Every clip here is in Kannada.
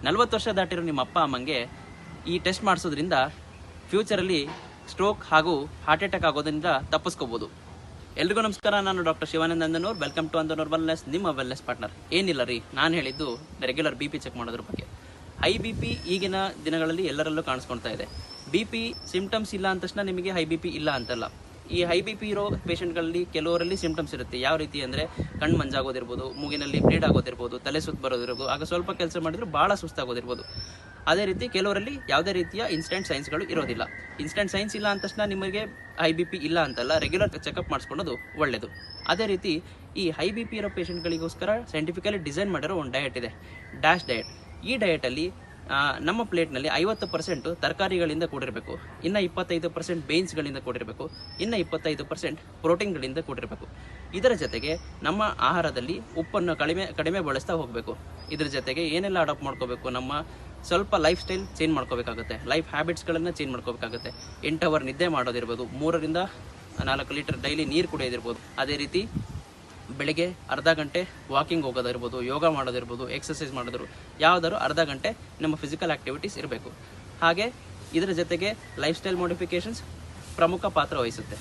40 ವರ್ಷ ದಾಟಿರೋ ನಿಮ್ಮ ಅಪ್ಪ ಅಮ್ಮಂಗೆ ಈ ಟೆಸ್ಟ್ ಮಾಡಿಸೋದ್ರಿಂದ ಫ್ಯೂಚರಲ್ಲಿ ಸ್ಟ್ರೋಕ್ ಹಾಗೂ ಹಾರ್ಟ್ ಅಟ್ಯಾಕ್ ಆಗೋದ್ರಿಂದ ತಪ್ಪಿಸ್ಕೋಬಹುದು. ಎಲ್ರಿಗೂ ನಮಸ್ಕಾರ. ನಾನು doctor Shivanand Andanur. Welcome to Andanur wellness, ನಿಮ್ಮ ವೆಲ್ನೆಸ್ ಪಾರ್ಟ್ನರ್. ಏನಿಲ್ಲ ರೀ, ನಾನು ಹೇಳಿದ್ದು ರೆಗ್ಯುಲರ್ BP ಚೆಕ್ ಮಾಡೋದ್ರ ಬಗ್ಗೆ. ಹೈ BP ಈಗಿನ ದಿನಗಳಲ್ಲಿ ಎಲ್ಲರಲ್ಲೂ ಕಾಣಿಸ್ಕೊಳ್ತಾ ಇದೆ. BP ಸಿಂಪ್ಟಮ್ಸ್ ಇಲ್ಲ ಅಂದ ತಕ್ಷಣ ನಿಮಗೆ ಹೈ BP ಇಲ್ಲ ಅಂತಲ್ಲ. ಈ ಹೈ BP ಇರೋ ಪೇಷಂಟ್ಗಳಲ್ಲಿ ಕೆಲವರಲ್ಲಿ ಸಿಂಪ್ಟಮ್ಸ್ ಇರುತ್ತೆ. ಯಾವ ರೀತಿ ಅಂದರೆ ಕಣ್ಣು ಮಂಜಾಗೋದಿರ್ಬೋದು, ಮೂಗಿನಲ್ಲಿ ಬ್ಲೀಡ್ ಆಗೋದಿರ್ಬೋದು, ತಲೆ ಸುತ್ತ ಬರೋದಿರ್ಬೋದು, ಆಗ ಸ್ವಲ್ಪ ಕೆಲಸ ಮಾಡಿದ್ರು ಭಾಳ ಸುಸ್ತಾಗೋದಿರ್ಬೋದು. ಅದೇ ರೀತಿ ಕೆಲವರಲ್ಲಿ ಯಾವುದೇ ರೀತಿಯ ಇನ್ಸ್ಟೆಂಟ್ ಸೈನ್ಸ್ಗಳು ಇರೋದಿಲ್ಲ. ಇನ್ಸ್ಟೆಂಟ್ ಸೈನ್ಸ್ ಇಲ್ಲ ಅಂದ ತಕ್ಷಣ ನಿಮಗೆ ಹೈ BP ಇಲ್ಲ ಅಂತಲ್ಲ, ರೆಗ್ಯುಲರ್ ಚೆಕಪ್ ಮಾಡಿಸ್ಕೊಳ್ಳೋದು ಒಳ್ಳೆಯದು. ಅದೇ ರೀತಿ ಈ ಹೈ BP ಇರೋ ಪೇಷಂಟ್ಗಳಿಗೋಸ್ಕರ ಸೈಂಟಿಫಿಕಲಿ ಡಿಸೈನ್ ಮಾಡಿರೋ ಒಂದು ಡಯಟ್ ಇದೆ, ಡ್ಯಾಶ್ ಡಯಟ್. ಈ ಡಯಟಲ್ಲಿ ನಮ್ಮ ಪ್ಲೇಟ್ನಲ್ಲಿ 50% ತರಕಾರಿಗಳಿಂದ ಕೂಡಿರಬೇಕು, ಇನ್ನು 25% ಬೇನ್ಸ್ಗಳಿಂದ ಕೂಡಿರಬೇಕು, ಇನ್ನು 25% ಪ್ರೋಟೀನ್ಗಳಿಂದ ಕೂಡಿರಬೇಕು. ಇದರ ಜೊತೆಗೆ ನಮ್ಮ ಆಹಾರದಲ್ಲಿ ಉಪ್ಪನ್ನು ಕಡಿಮೆ ಬಳಸ್ತಾ ಹೋಗಬೇಕು. ಇದರ ಜೊತೆಗೆ ಏನೆಲ್ಲ ಅಡಾಪ್ಟ್ ಮಾಡ್ಕೋಬೇಕು, ನಮ್ಮ ಸ್ವಲ್ಪ ಲೈಫ್ ಸ್ಟೈಲ್ ಚೇಂಜ್ ಮಾಡ್ಕೋಬೇಕಾಗುತ್ತೆ, ಲೈಫ್ ಹ್ಯಾಬಿಟ್ಸ್ಗಳನ್ನು ಚೇಂಜ್ ಮಾಡ್ಕೋಬೇಕಾಗುತ್ತೆ. 8 ಅವರ್ ನಿದ್ದೆ ಮಾಡೋದಿರ್ಬೋದು, 3 ರಿಂದ 4 ಲೀಟರ್ ಡೈಲಿ ನೀರು ಕುಡಿಯೋದಿರ್ಬೋದು. ಅದೇ ರೀತಿ ಬೆಳಿಗ್ಗೆ ಅರ್ಧ ಗಂಟೆ ವಾಕಿಂಗ್ ಹೋಗೋದಿರ್ಬೋದು, ಯೋಗ ಮಾಡೋದಿರ್ಬೋದು, ಎಕ್ಸಸೈಸ್ ಮಾಡೋದ್ರು, ಯಾವುದಾದ್ರು ಅರ್ಧ ಗಂಟೆ ನಮ್ಮ ಫಿಸಿಕಲ್ ಆ್ಯಕ್ಟಿವಿಟೀಸ್ ಇರಬೇಕು. ಹಾಗೆ ಇದರ ಜೊತೆಗೆ ಲೈಫ್ ಸ್ಟೈಲ್ ಮಾಡಿಫಿಕೇಷನ್ಸ್ ಪ್ರಮುಖ ಪಾತ್ರ ವಹಿಸುತ್ತೆ.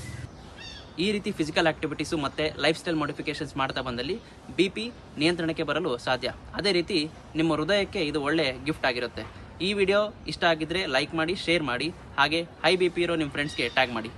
ಈ ರೀತಿ ಫಿಸಿಕಲ್ ಆ್ಯಕ್ಟಿವಿಟೀಸು ಮತ್ತು ಲೈಫ್ ಸ್ಟೈಲ್ ಮಾಡಿಫಿಕೇಷನ್ಸ್ ಮಾಡ್ತಾ ಬಂದಲ್ಲಿ BP ನಿಯಂತ್ರಣಕ್ಕೆ ಬರಲು ಸಾಧ್ಯ. ಅದೇ ರೀತಿ ನಿಮ್ಮ ಹೃದಯಕ್ಕೆ ಇದು ಒಳ್ಳೆಯ ಗಿಫ್ಟ್ ಆಗಿರುತ್ತೆ. ಈ ವಿಡಿಯೋ ಇಷ್ಟ ಆಗಿದ್ದರೆ ಲೈಕ್ ಮಾಡಿ, ಶೇರ್ ಮಾಡಿ, ಹಾಗೆ ಹೈ BP ಇರೋ ನಿಮ್ಮ ಫ್ರೆಂಡ್ಸ್ಗೆ ಟ್ಯಾಗ್ ಮಾಡಿ.